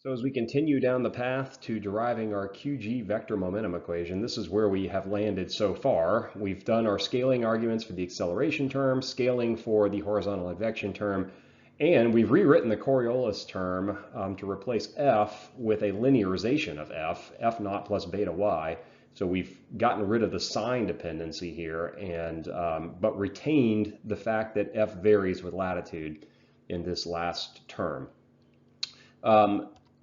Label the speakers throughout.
Speaker 1: So as we continue down the path to deriving our QG vector momentum equation, this is where we have landed so far. We've done our scaling arguments for the acceleration term, scaling for the horizontal advection term, and we've rewritten the Coriolis term to replace f with a linearization of f naught plus beta y. So we've gotten rid of the sign dependency here, and but retained the fact that f varies with latitude in this last term.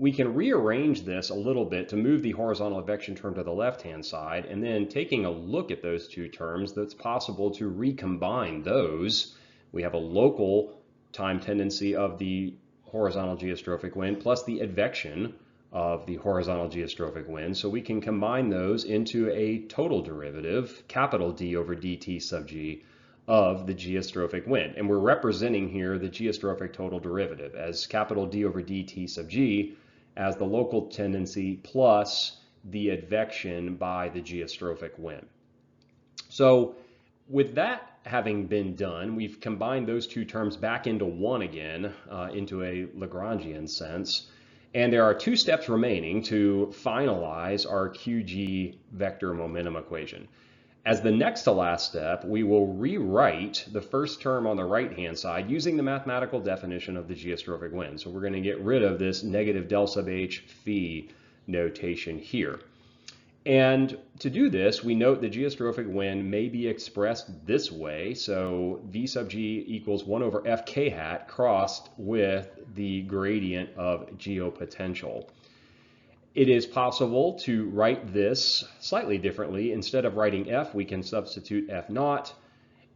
Speaker 1: We can rearrange this a little bit to move the horizontal advection term to the left-hand side, and then taking a look at those two terms, that's possible to recombine those. We have a local time tendency of the horizontal geostrophic wind plus the advection of the horizontal geostrophic wind. So we can combine those into a total derivative, capital D over dt sub g, of the geostrophic wind. And we're representing here the geostrophic total derivative as capital D over dt sub g as the local tendency plus the advection by the geostrophic wind. So with that having been done, we've combined those two terms back into one again, into a Lagrangian sense. And there are two steps remaining to finalize our QG vector momentum equation. As the next to last step, we will rewrite the first term on the right-hand side using the mathematical definition of the geostrophic wind. So we're going to get rid of this negative del sub h phi notation here. And to do this, we note the geostrophic wind may be expressed this way. So v sub g equals 1 over f k hat crossed with the gradient of geopotential. It is possible to write this slightly differently. Instead of writing f, we can substitute f naught,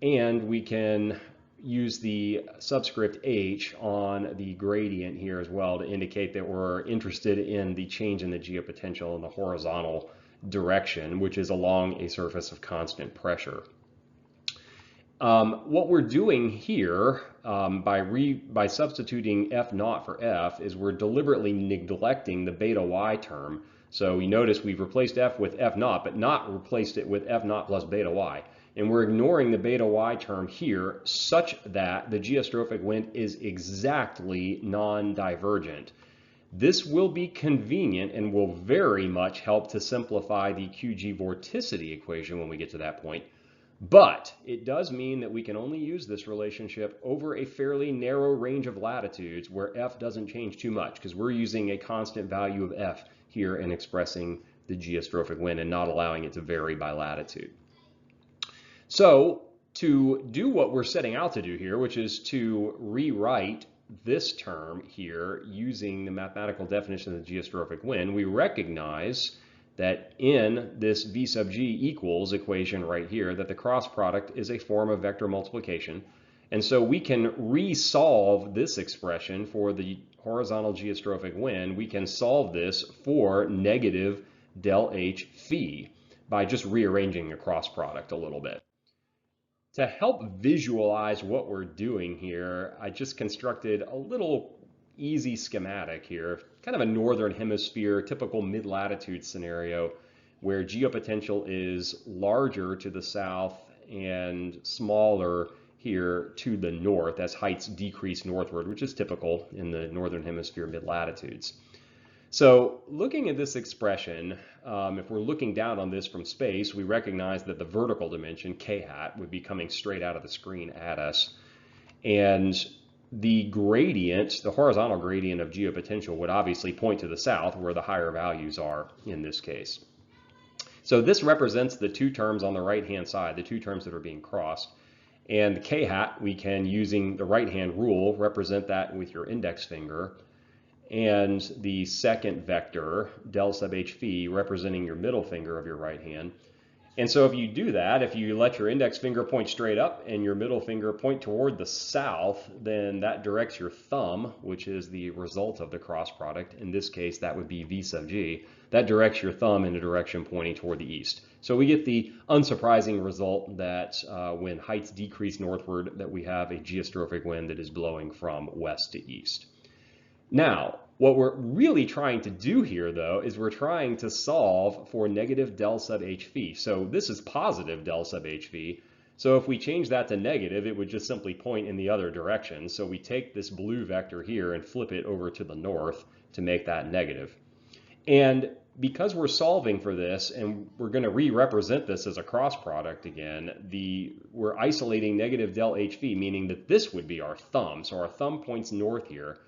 Speaker 1: and we can use the subscript h on the gradient here as well to indicate that we're interested in the change in the geopotential in the horizontal direction, which is along a surface of constant pressure. What we're doing here by substituting f naught for f is we're deliberately neglecting the beta y term. So you notice we've replaced f with f naught, but not replaced it with f naught plus beta y. And we're ignoring the beta y term here such that the geostrophic wind is exactly non-divergent. This will be convenient and will very much help to simplify the QG vorticity equation when we get to that point. But it does mean that we can only use this relationship over a fairly narrow range of latitudes where f doesn't change too much, because we're using a constant value of f here in expressing the geostrophic wind and not allowing it to vary by latitude. So to do what we're setting out to do here, which is to rewrite this term here using the mathematical definition of the geostrophic wind, we recognize that in this v sub g equals equation right here, that the cross product is a form of vector multiplication. And so we can resolve this expression for the horizontal geostrophic wind. We can solve this for negative del h phi by just rearranging the cross product a little bit. To help visualize what we're doing here, I just constructed a little easy schematic here, kind of a northern hemisphere, typical mid-latitude scenario where geopotential is larger to the south and smaller here to the north as heights decrease northward, which is typical in the northern hemisphere mid-latitudes. So looking at this expression, if we're looking down on this from space, we recognize that the vertical dimension, k hat, would be coming straight out of the screen at us. And the gradient, the horizontal gradient of geopotential, would obviously point to the south where the higher values are in this case. So this represents the two terms on the right-hand side, the two terms that are being crossed. And the k hat, we can, using the right-hand rule, represent that with your index finger. And the second vector, del sub h phi, representing your middle finger of your right hand. And so if you do that, if you let your index finger point straight up and your middle finger point toward the south, then that directs your thumb, which is the result of the cross product. In this case, that would be v sub g. That directs your thumb in a direction pointing toward the east. So we get the unsurprising result that when heights decrease northward, that we have a geostrophic wind that is blowing from west to east. Now, what we're really trying to do here, though, is we're trying to solve for negative del sub h phi. So this is positive del sub h phi. So if we change that to negative, it would just simply point in the other direction. So we take this blue vector here and flip it over to the north to make that negative. And because we're solving for this and we're going to re-represent this as a cross product again, we're isolating negative del HV, meaning that this would be our thumb. So our thumb points north here.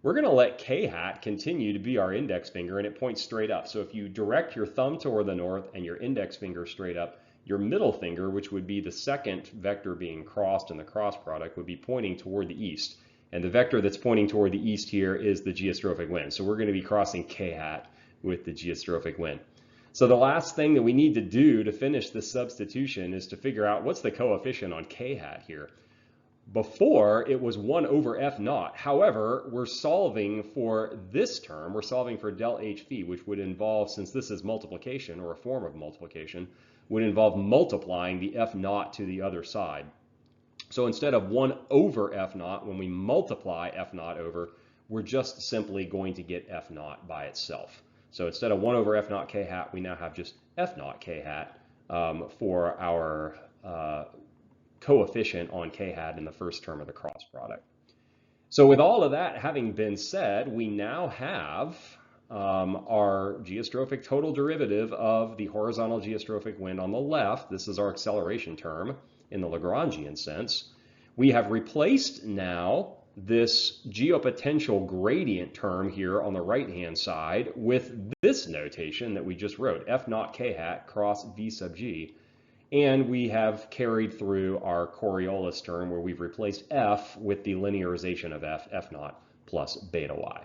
Speaker 1: We're going to let k hat continue to be our index finger, and it points straight up. So if you direct your thumb toward the north and your index finger straight up, your middle finger, which would be the second vector being crossed in the cross product, would be pointing toward the east. And the vector that's pointing toward the east here is the geostrophic wind. So we're going to be crossing k hat with the geostrophic wind. So the last thing that we need to do to finish this substitution is to figure out what's the coefficient on k hat here. Before, it was 1 over f naught. However, we're solving for this term. We're solving for del HV, which would involve, since this is multiplication or a form of multiplication, would involve multiplying the f naught to the other side. So instead of 1 over f naught, when we multiply f naught over, we're just simply going to get f naught by itself. So instead of 1 over f naught k hat, we now have just f naught k hat for our coefficient on k hat in the first term of the cross product. So with all of that having been said, we now have our geostrophic total derivative of the horizontal geostrophic wind on the left. This is our acceleration term in the Lagrangian sense. We have replaced now this geopotential gradient term here on the right-hand side with this notation that we just wrote, f naught k hat cross v sub g. And we have carried through our Coriolis term where we've replaced f with the linearization of f naught plus beta y.